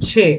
6,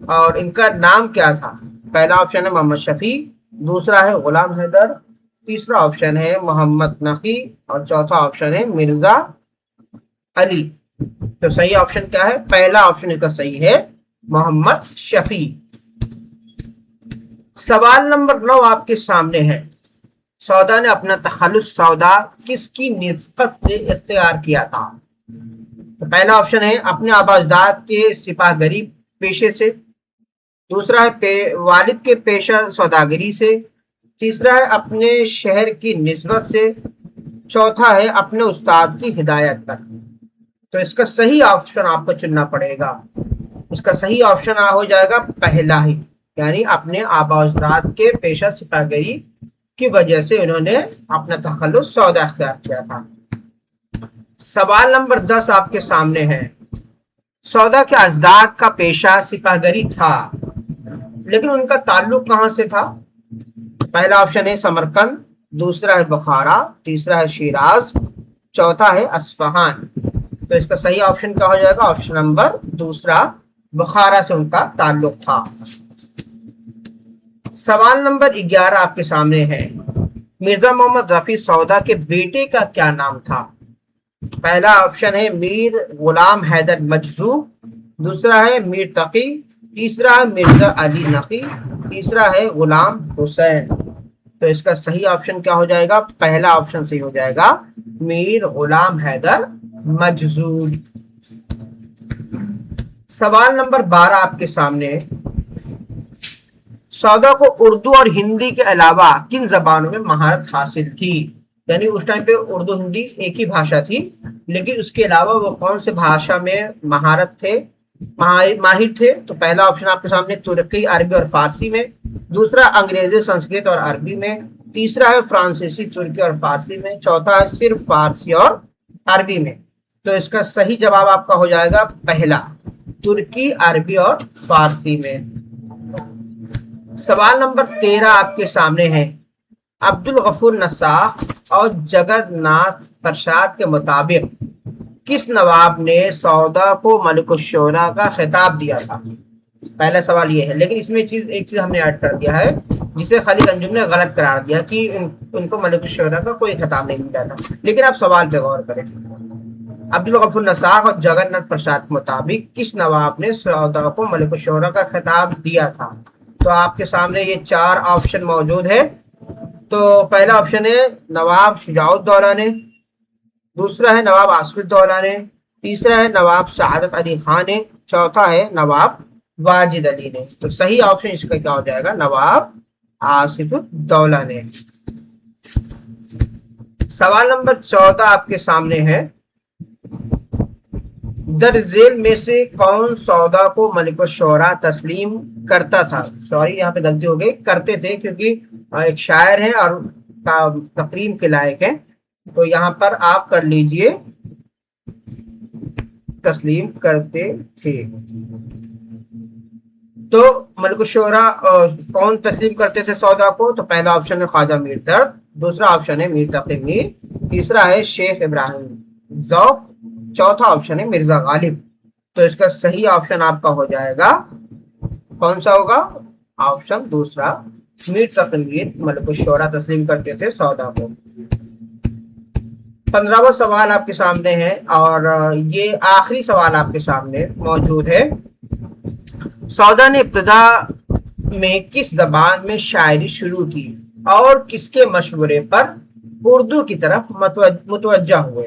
اور ان کا نام کیا تھا؟ پہلا آپشن ہے محمد شفیع، دوسرا ہے غلام حیدر، تیسرا آپشن ہے محمد نقی اور چوتھا آپشن ہے مرزا علی۔ تو صحیح آپشن کیا ہے؟ پہلا آپشن اس کا صحیح ہے محمد شفیع۔ سوال نمبر 9 آپ کے سامنے ہے، سودا نے اپنا تخلص سودا کس کی نسبت سے اختیار کیا تھا؟ تو پہلا آپشن ہے اپنے آبا اجداد کے سپاہ گری پیشے سے، دوسرا ہے والد کے پیشہ سوداگری سے، تیسرا ہے اپنے شہر کی نسبت سے، چوتھا ہے اپنے استاد کی ہدایت پر۔ تو اس کا صحیح آپشن آپ کو چننا پڑے گا، اس کا صحیح آپشن ہو جائے گا پہلا ہی، یعنی اپنے آبا اجداد کے پیشہ سپاہ گری کی وجہ سے انہوں نے اپنا تخلص سودا اختیار کیا تھا۔ سوال نمبر 10 آپ کے سامنے ہے، سودا کے اجداد کا پیشہ سپاہ گری تھا لیکن ان کا تعلق کہاں سے تھا؟ پہلا آپشن ہے سمرقند، دوسرا ہے بخارا، تیسرا ہے شیراز، چوتھا ہے اصفہان۔ تو اس کا صحیح آپشن کیا ہو جائے گا؟ آپشن نمبر دوسرا، بخارا سے ان کا تعلق تھا۔ سوال نمبر 11 آپ کے سامنے ہے، مرزا محمد رفیع سودا کے بیٹے کا کیا نام تھا؟ پہلا آپشن ہے میر غلام حیدر مجذوب، دوسرا ہے میر تقی، تیسرا ہے مرزا علی نقی، تیسرا ہے غلام حسین۔ تو اس کا صحیح آپشن کیا ہو جائے گا؟ پہلا آپشن صحیح ہو جائے گا میر غلام حیدر مجذوب۔ سوال نمبر 12 آپ کے سامنے، سودا کو اردو اور ہندی کے علاوہ کن زبانوں میں مہارت حاصل تھی؟ یعنی اس ٹائم پہ اردو ہندی ایک ہی بھاشا تھی، لیکن اس کے علاوہ وہ کون سے بھاشا میں مہارت تھے، ماہر تھے؟ تو پہلا آپشن آپ کے سامنے ترکی، عربی اور فارسی میں، دوسرا انگریزی، سنسکرت اور عربی میں، تیسرا ہے فرانسیسی، ترکی اور فارسی میں، چوتھا ہے صرف فارسی اور عربی میں۔ تو اس کا صحیح جواب آپ کا ہو جائے گا پہلا، ترکی، عربی اور فارسی میں۔ سوال نمبر 13 آپ کے سامنے ہے، عبد الغفور نساخ اور جگت ناتھ پرساد کے مطابق کس نواب نے سودا کو ملک الشعراء کا خطاب دیا تھا؟ پہلا سوال یہ ہے، لیکن اس میں ایک چیز ہم نے ایڈ کر دیا ہے جسے خلیق انجم نے غلط قرار دیا کہ ان کو ملک الشعراء کا کوئی خطاب نہیں ملا تھا، لیکن آپ سوال پہ غور کریں، عبد الغفور نساخ اور جگت ناتھ پرساد کے مطابق کس نواب نے سودا کو ملک الشعراء کا خطاب دیا تھا؟ تو آپ کے سامنے یہ 4 آپشن موجود ہے۔ تو پہلا آپشن ہے نواب شجاع الدولہ نے، دوسرا ہے نواب آصف الدولہ نے، تیسرا ہے نواب سعادت علی خان نے، چوتھا ہے نواب واجد علی نے۔ تو صحیح آپشن اس کا کیا ہو جائے گا؟ نواب آصف الدولہ نے۔ سوال نمبر 14 آپ کے سامنے ہے، در ذیل میں سے کون سودا کو ملک الشعراء تسلیم کرتا تھا؟ سوری یہاں پہ غلطی ہو گئی، کرتے تھے، کیونکہ ایک شاعر ہے اور تقریم کے لائق ہے، تو یہاں پر آپ کر لیجئے تسلیم کرتے تھے۔ تو ملک الشعراء کون تسلیم کرتے تھے سودا کو؟ تو پہلا آپشن ہے خواجہ میر درد، دوسرا آپشن ہے میر تقی میر، تیسرا ہے شیخ ابراہیم ذوق، چوتھا آپشن ہے مرزا غالب۔ تو اس کا صحیح آپشن آپ کا ہو جائے گا کون سا ہوگا؟ آپشن دوسرا، میر تقی میر ملک الشعراء تسلیم کرتے تھے سودا کو۔ 15واں سوال آپ کے سامنے ہے اور یہ آخری سوال آپ کے سامنے موجود ہے، سودا نے ابتدا میں کس زبان میں شاعری شروع کی اور کس کے مشورے پر اردو کی طرف متوجہ ہوئے؟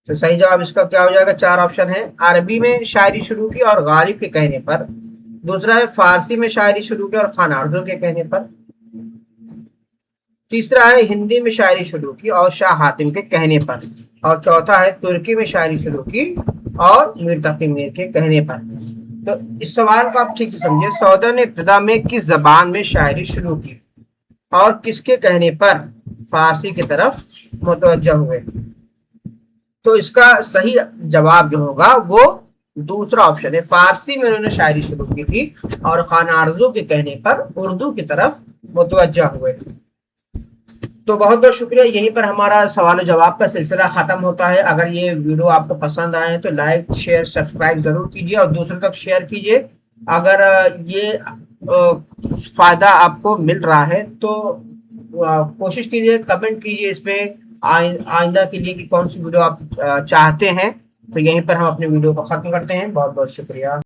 تو صحیح جواب اس کا کیا ہو جائے گا؟ 4 آپشن ہے، عربی میں شاعری شروع کی اور غالب کے کہنے پر، دوسرا ہے فارسی میں شاعری شروع کی اور خان آرزو کے کہنے پر، تیسرا ہے ہندی میں شاعری شروع کی اور شاہ حاتم کے کہنے پر، اور چوتھا ہے ترکی میں شاعری شروع کی اور میر تقی میر کے کہنے پر۔ تو اس سوال کو آپ ٹھیک سے سمجھے، سودا نے ابتدا میں کس زبان میں شاعری شروع کی اور کس کے کہنے پر فارسی کی طرف متوجہ ہوئے؟ تو اس کا صحیح جواب جو ہوگا وہ دوسرا آپشن ہے، فارسی میں انہوں نے شاعری شروع کی تھی اور خان آرزو کے کہنے پر اردو کی طرف متوجہ ہوئے۔ تو بہت بہت شکریہ، یہیں پر ہمارا سوال و جواب کا سلسلہ ختم ہوتا ہے۔ اگر یہ ویڈیو آپ کو پسند آئے تو لائک، شیئر، سبسکرائب ضرور کیجیے اور دوسروں تک شیئر کیجیے اگر یہ فائدہ آپ کو مل رہا ہے تو کوشش کیجیے، کمنٹ کیجیے اس پہ آئندہ کے لیے کہ کون سی ویڈیو آپ چاہتے ہیں. تو یہیں پر ہم اپنے ویڈیو کو ختم کرتے ہیں. بہت بہت شکریہ.